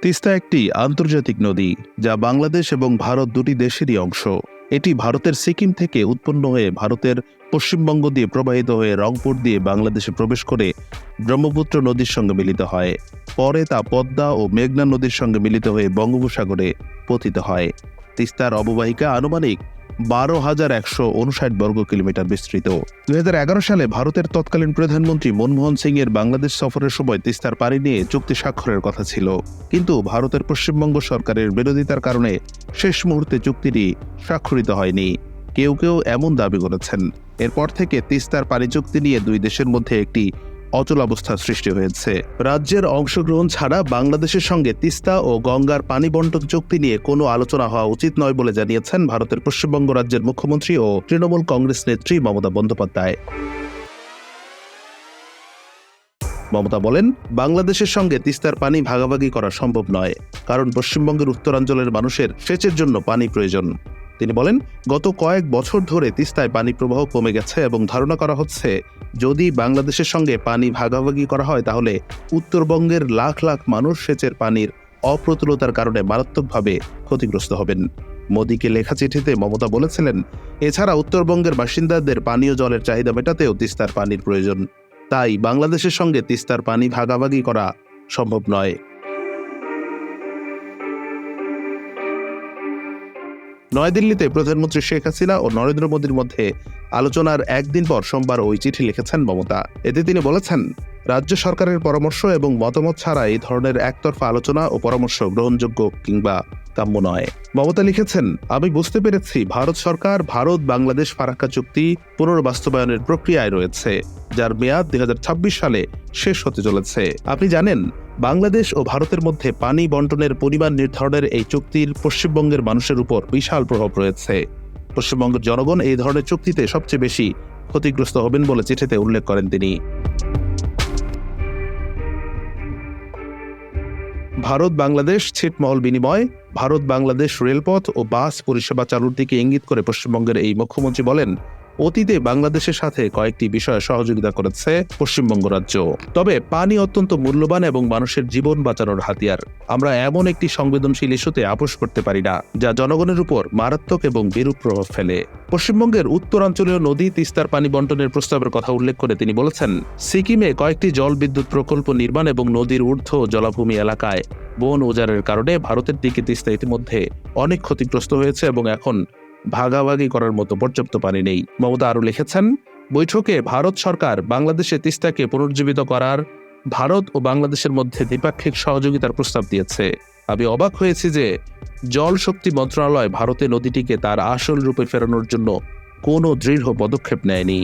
তিস্তা একটি আন্তর্জাতিক নদী যা বাংলাদেশ এবং ভারত দুটি দেশেরই অংশ। এটি ভারতের সিকিম থেকে উৎপন্ন হয়ে ভারতের পশ্চিমবঙ্গ দিয়ে প্রবাহিত হয়ে রংপুর দিয়ে বাংলাদেশে প্রবেশ করে ব্রহ্মপুত্র নদীর সঙ্গে মিলিত হয়। পরে তা পদ্মা ও মেঘনা নদীর সঙ্গে মিলিত হয়ে বঙ্গোপসাগরে পতিত হয়। তিস্তার অববাহিকা আনুমানিক 12,159 বর্গ কিলোমিটার বিস্তৃত। 2011 সালে ভারতের তৎকালীন প্রধানমন্ত্রী মনমোহন সিং এর বাংলাদেশ সফরের সময় তিস্তার পানি নিয়ে চুক্তি স্বাক্ষরের কথা ছিল, কিন্তু ভারতের পশ্চিমবঙ্গ সরকারের বিরোধিতার কারণে শেষ মুহূর্তে চুক্তিটি স্বাক্ষরিত হয়নি। কেউ কেউ এমন দাবি করেছেন, এরপর থেকে তিস্তার পানি চুক্তি নিয়ে দুই দেশের মধ্যে একটি অচলাবস্থার সৃষ্টি হয়েছে। রাজ্যের অংশগ্রহণ ছাড়া বাংলাদেশের সঙ্গে তিস্তা ও গঙ্গার পানি বণ্টন চুক্তি নিয়ে কোনো আলোচনা হওয়া উচিত নয় বলে জানিয়েছেন ভারতের পশ্চিমবঙ্গ রাজ্যের মুখ্যমন্ত্রী ও তৃণমূল কংগ্রেস নেত্রী মমতা বন্দ্যোপাধ্যায়। মমতা বলেন, বাংলাদেশের সঙ্গে তিস্তার পানি ভাগাভাগি করা সম্ভব নয়, কারণ পশ্চিমবঙ্গের উত্তরাঞ্চলের মানুষের সেচের জন্য পানি প্রয়োজন। তিনি বলেন, গত কয়েক বছর ধরে তিস্তায় পানি প্রবাহ কমে গেছে এবং ধারণা করা হচ্ছে যদি বাংলাদেশের সঙ্গে পানি ভাগাভাগি করা হয় তাহলে উত্তরবঙ্গের লাখ লাখ মানুষ সেচের পানির অপ্রতুলতার কারণে মারাত্মকভাবে ক্ষতিগ্রস্ত হবেন। মোদীকে লেখা চিঠিতে মমতা বলেছিলেন, এছাড়া উত্তরবঙ্গের বাসিন্দাদের পানীয় জলের চাহিদা মেটাতেও তিস্তার পানির প্রয়োজন। তাই বাংলাদেশের সঙ্গে তিস্তার পানি ভাগাভাগি করা সম্ভব নয়। নয়াদিল্লিতে প্রধানমন্ত্রী শেখ হাসিনা ও নরেন্দ্র মোদীর মধ্যে আলোচনার একদিন পর সোমবার ওই চিঠি লিখেছেন মমতা। এতে তিনি বলেছেন, রাজ্য সরকারের পরামর্শ এবং মতামত ছাড়া এই ধরনের একতরফা আলোচনা ও পরামর্শ গ্রহণযোগ্য কিংবা কাম্য নয়। মমতা লিখেছেন, আমি বুঝতে পেরেছি ভারত সরকার ভারত বাংলাদেশ ফারাক্কা চুক্তি পুনর্বাস্তবায়নের প্রক্রিয়ায় রয়েছে, যার মেয়াদ 2026 সালে শেষ হতে চলেছে। আপনি জানেন, বাংলাদেশ ও ভারতের মধ্যে পানি বণ্টনের পরিমাণ নির্ধারণের এই চুক্তির পশ্চিমবঙ্গের মানুষের উপর বিশাল প্রভাব রয়েছে। পশ্চিমবঙ্গের জনগণ এই ধরনের চুক্তিতে সবচেয়ে বেশি ক্ষতিগ্রস্ত হবেন বলে চিঠিতে উল্লেখ করেন তিনি। ভারত বাংলাদেশ ছিটমহল বিনিময়, ভারত বাংলাদেশ রেলপথ ও বাস পরিষেবা চালুর দিকে ইঙ্গিত করে পশ্চিমবঙ্গের এই মুখ্যমন্ত্রী বলেন, অতীতে বাংলাদেশের সাথে কয়েকটি বিষয়ে সহযোগিতা করেছে পশ্চিমবঙ্গ রাজ্য। তবে পানি অত্যন্ত মূল্যবান এবং মানুষের জীবন বাঁচানোর হাতিয়ার। আমরা এমন একটি সংবেদনশীল ইস্যুতে আপোষ করতে পারি না, যা জনগণের উপর মারাত্মক এবং বিরূপ প্রভাব ফেলে। পশ্চিমবঙ্গের উত্তরাঞ্চলীয় নদী তিস্তার পানি বণ্টনের প্রস্তাবের কথা উল্লেখ করে তিনি বলেছেন, সিকিমে কয়েকটি জল বিদ্যুৎ প্রকল্প নির্মাণ এবং নদীর ঊর্ধ্ব জলাভূমি এলাকায় বন উজাড়ের কারণে ভারতের দিকে তিস্তা ইতিমধ্যে অনেক ক্ষতিগ্রস্ত হয়েছে এবং এখন ভাগাভাগি করার মতো পর্যাপ্ত পানি নেই। মমতা আরও লিখেছেন, বৈঠকে ভারত সরকার বাংলাদেশে তিস্তাকে পুনর্জীবিত করার ভারত ও বাংলাদেশের মধ্যে দ্বিপাক্ষিক সহযোগিতার প্রস্তাব দিয়েছে। আমি অবাক হয়েছি যে জল শক্তি মন্ত্রণালয় ভারতে নদীটিকে তার আসল রূপে ফেরানোর জন্য কোনো দৃঢ় পদক্ষেপ নেয়নি।